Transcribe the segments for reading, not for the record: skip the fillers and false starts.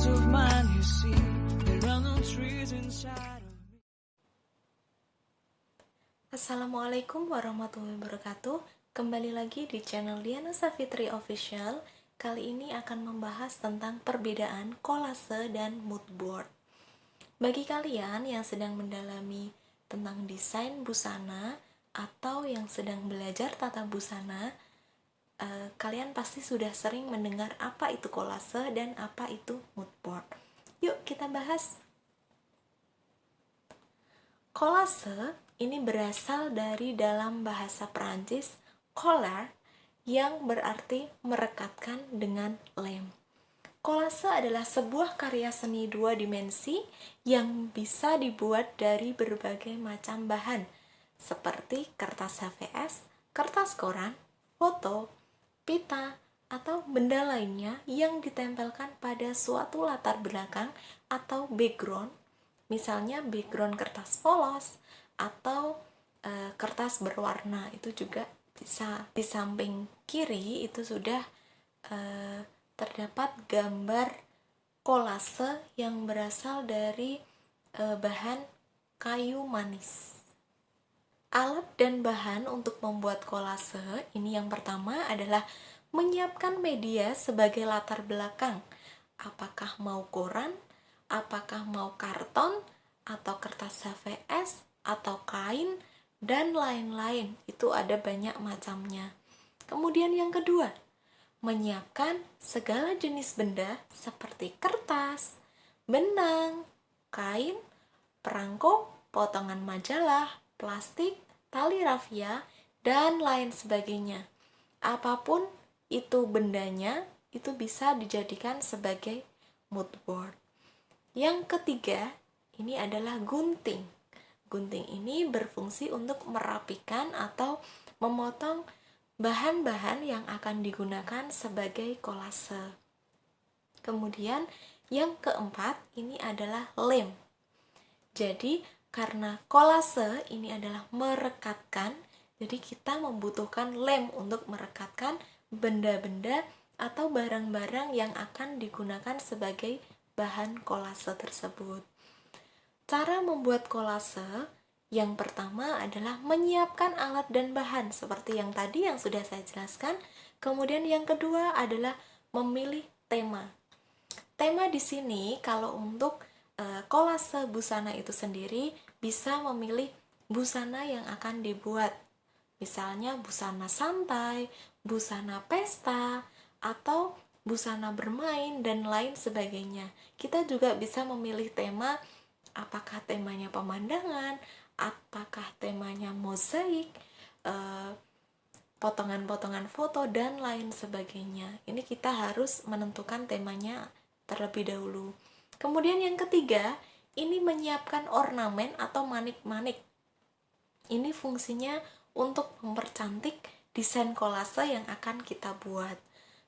peace of mind, you see. There are no trees inside of me. Assalamualaikum warahmatullahi wabarakatuh. Kembali lagi di channel Diana Safitri Official. Kali ini akan membahas tentang perbedaan kolase dan mood board. Bagi kalian yang sedang mendalami tentang desain busana atau yang sedang belajar tata busana, kalian pasti sudah sering mendengar apa itu kolase dan apa itu mood board. Yuk kita bahas. Kolase ini berasal dari dalam bahasa Perancis coller yang berarti merekatkan dengan lem. Kolase adalah sebuah karya seni dua dimensi yang bisa dibuat dari berbagai macam bahan seperti kertas HVS, kertas koran, foto, pita, atau benda lainnya yang ditempelkan pada suatu latar belakang atau background, misalnya background kertas polos atau kertas berwarna. Itu juga bisa. Di samping kiri itu sudah terdapat gambar kolase yang berasal dari bahan kayu manis. Alat dan bahan untuk membuat kolase ini yang pertama adalah menyiapkan media sebagai latar belakang. Apakah mau koran, apakah mau karton, atau kertas HVS, atau kain, dan lain-lain. Itu ada banyak macamnya. Kemudian yang kedua, menyiapkan segala jenis benda seperti kertas, benang, kain, perangko, potongan majalah, plastik, tali rafia, dan lain sebagainya. Apapun itu bendanya, itu bisa dijadikan sebagai mood board. Yang ketiga, ini adalah gunting. Gunting ini berfungsi untuk merapikan atau memotong bahan-bahan yang akan digunakan sebagai kolase. Kemudian yang keempat ini adalah lem. Jadi karena kolase ini adalah merekatkan, jadi kita membutuhkan lem untuk merekatkan benda-benda atau barang-barang yang akan digunakan sebagai bahan kolase tersebut. Cara membuat kolase yang pertama adalah menyiapkan alat dan bahan seperti yang tadi yang sudah saya jelaskan. Kemudian yang kedua adalah memilih tema. Tema di sini kalau untuk kolase busana itu sendiri bisa memilih busana yang akan dibuat. Misalnya busana santai, busana pesta, atau busana bermain dan lain sebagainya. Kita juga bisa memilih tema, apakah temanya pemandangan, apakah temanya mozaik, potongan-potongan foto, dan lain sebagainya. Ini kita harus menentukan temanya terlebih dahulu. Kemudian yang ketiga, ini menyiapkan ornamen atau manik-manik. Ini fungsinya untuk mempercantik desain kolase yang akan kita buat.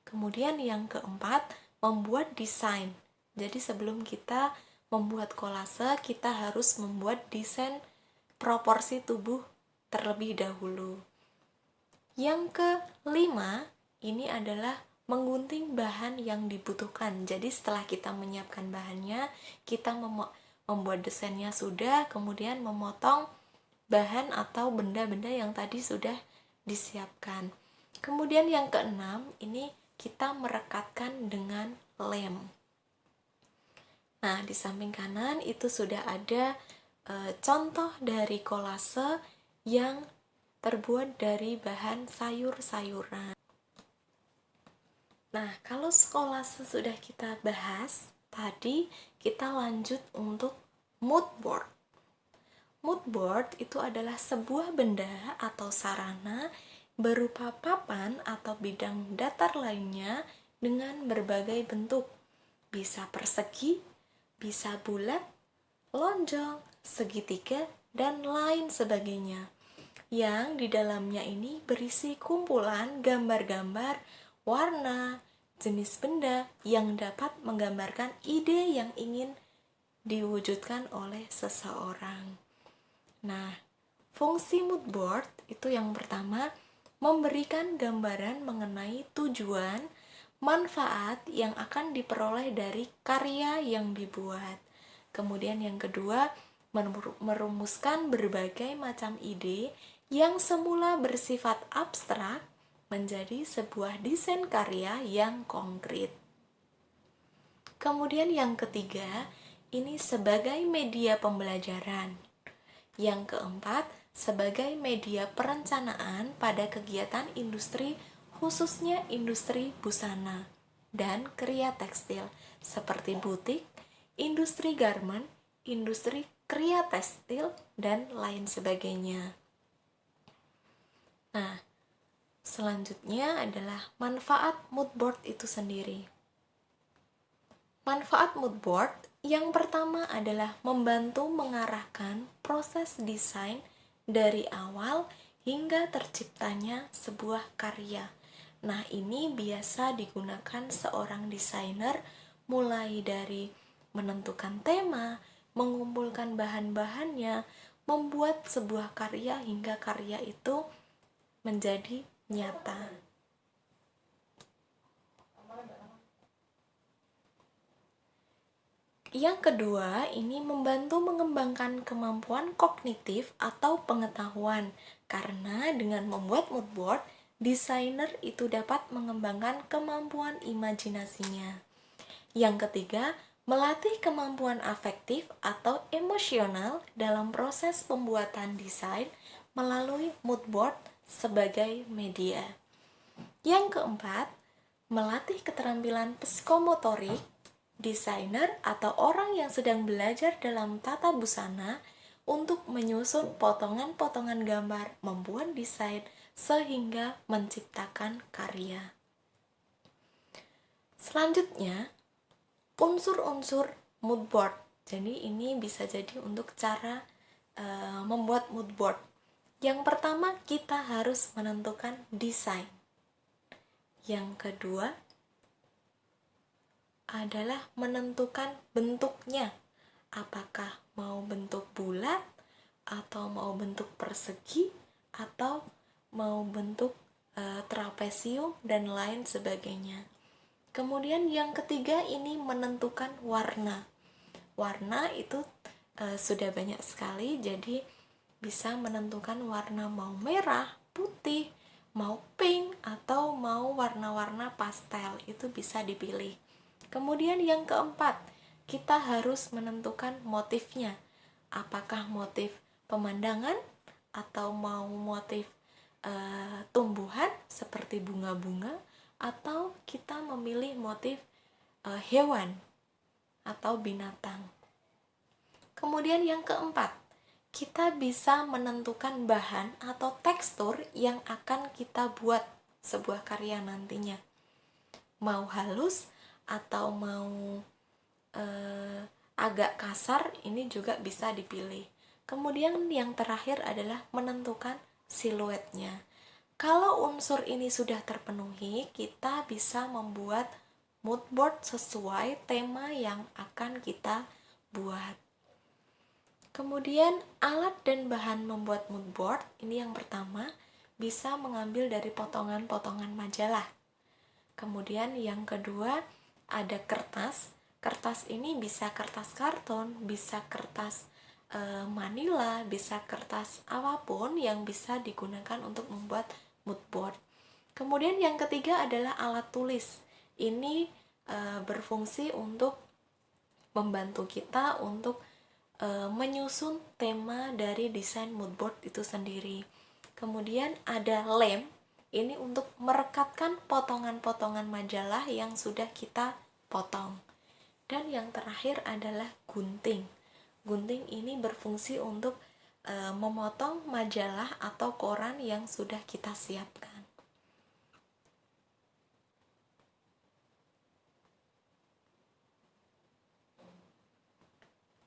Kemudian yang keempat, membuat desain. Jadi sebelum kita membuat kolase, kita harus membuat desain proporsi tubuh terlebih dahulu. Yang kelima, ini adalah menggunting bahan yang dibutuhkan. Jadi setelah kita menyiapkan bahannya, kita membuat desainnya sudah, kemudian memotong bahan atau benda-benda yang tadi sudah disiapkan. Kemudian yang keenam, ini kita merekatkan dengan lem. Nah, di samping kanan itu sudah ada contoh dari kolase yang terbuat dari bahan sayur-sayuran. Nah, kalau kolase sudah kita bahas, tadi kita lanjut untuk mood board. Mood board itu adalah sebuah benda atau sarana berupa papan atau bidang datar lainnya dengan berbagai bentuk. Bisa persegi, bisa bulat, lonjong, segitiga, dan lain sebagainya. Yang di dalamnya ini berisi kumpulan gambar-gambar, warna, jenis benda yang dapat menggambarkan ide yang ingin diwujudkan oleh seseorang. Nah, fungsi mood board itu yang pertama, memberikan gambaran mengenai tujuan, manfaat yang akan diperoleh dari karya yang dibuat. Kemudian yang kedua, merumuskan berbagai macam ide yang semula bersifat abstrak menjadi sebuah desain karya yang konkret. Kemudian yang ketiga, ini sebagai media pembelajaran. Yang keempat, sebagai media perencanaan pada kegiatan industri, khususnya industri busana dan kriya tekstil seperti butik, industri garment, industri kriya tekstil, dan lain sebagainya. Nah, selanjutnya adalah manfaat moodboard itu sendiri. Manfaat moodboard yang pertama adalah membantu mengarahkan proses desain dari awal hingga terciptanya sebuah karya. Nah, ini biasa digunakan seorang desainer mulai dari menentukan tema, mengumpulkan bahan-bahannya, membuat sebuah karya hingga karya itu menjadi nyata. Yang kedua, ini membantu mengembangkan kemampuan kognitif atau pengetahuan. Karena dengan membuat moodboard, desainer itu dapat mengembangkan kemampuan imajinasinya. Yang ketiga, melatih kemampuan afektif atau emosional dalam proses pembuatan desain melalui moodboard sebagai media. Yang keempat, melatih keterampilan psikomotorik. Desainer atau orang yang sedang belajar dalam tata busana untuk menyusun potongan-potongan gambar, membuat desain, sehingga menciptakan karya. Selanjutnya, unsur-unsur moodboard. Jadi ini bisa jadi untuk cara membuat moodboard. Yang pertama, kita harus menentukan desain. Yang kedua adalah menentukan bentuknya. Apakah mau bentuk bulat, atau mau bentuk persegi, atau mau bentuk trapesium, dan lain sebagainya. Kemudian yang ketiga ini menentukan warna. Warna itu sudah banyak sekali, jadi bisa menentukan warna mau merah, putih, mau pink, atau mau warna-warna pastel, itu bisa dipilih. Kemudian yang keempat, kita harus menentukan motifnya. Apakah motif pemandangan atau mau motif tumbuhan seperti bunga-bunga, atau kita memilih motif hewan atau binatang. Kemudian yang keempat, kita bisa menentukan bahan atau tekstur yang akan kita buat sebuah karya nantinya. Mau halus atau mau agak kasar, ini juga bisa dipilih. Kemudian yang terakhir adalah menentukan siluetnya. Kalau unsur ini sudah terpenuhi, kita bisa membuat moodboard sesuai tema yang akan kita buat. Kemudian alat dan bahan membuat moodboard, ini yang pertama, bisa mengambil dari potongan-potongan majalah. Kemudian yang kedua, ada kertas. Kertas ini bisa kertas karton, bisa kertas manila, bisa kertas apapun yang bisa digunakan untuk membuat moodboard. Kemudian yang ketiga adalah alat tulis. Ini berfungsi untuk membantu kita untuk menyusun tema dari desain moodboard itu sendiri. Kemudian ada lem. Ini untuk merekatkan potongan-potongan majalah yang sudah kita potong. Dan yang terakhir adalah gunting. Gunting ini berfungsi untuk memotong majalah atau koran yang sudah kita siapkan.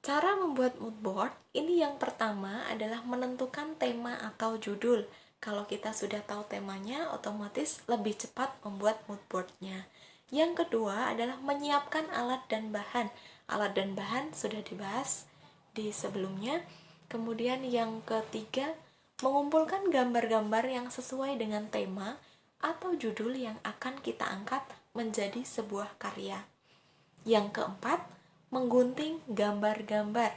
Cara membuat moodboard, ini yang pertama adalah menentukan tema atau judul. Kalau kita sudah tahu temanya, otomatis lebih cepat membuat moodboardnya. Yang kedua adalah menyiapkan alat dan bahan. Alat dan bahan sudah dibahas di sebelumnya. Kemudian yang ketiga, mengumpulkan gambar-gambar yang sesuai dengan tema atau judul yang akan kita angkat menjadi sebuah karya. Yang keempat, menggunting gambar-gambar.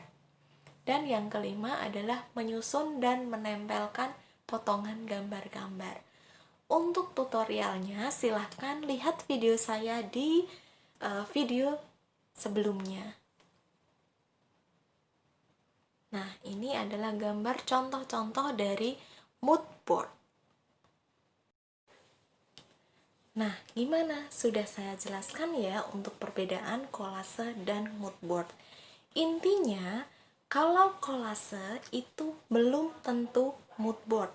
Dan yang kelima adalah menyusun dan menempelkan potongan gambar-gambar. Untuk tutorialnya silahkan lihat video saya di video sebelumnya. Nah, ini adalah gambar contoh-contoh dari mood board. Nah, gimana? Sudah saya jelaskan ya untuk perbedaan kolase dan mood board. Intinya, kalau kolase itu belum tentu mood board.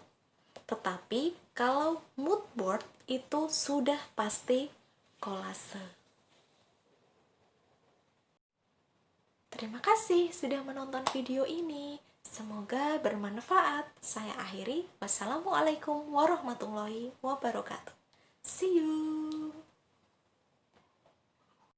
Tetapi, kalau mood board itu sudah pasti kolase. Terima kasih sudah menonton video ini. Semoga bermanfaat. Saya akhiri. Wassalamualaikum warahmatullahi wabarakatuh. See you.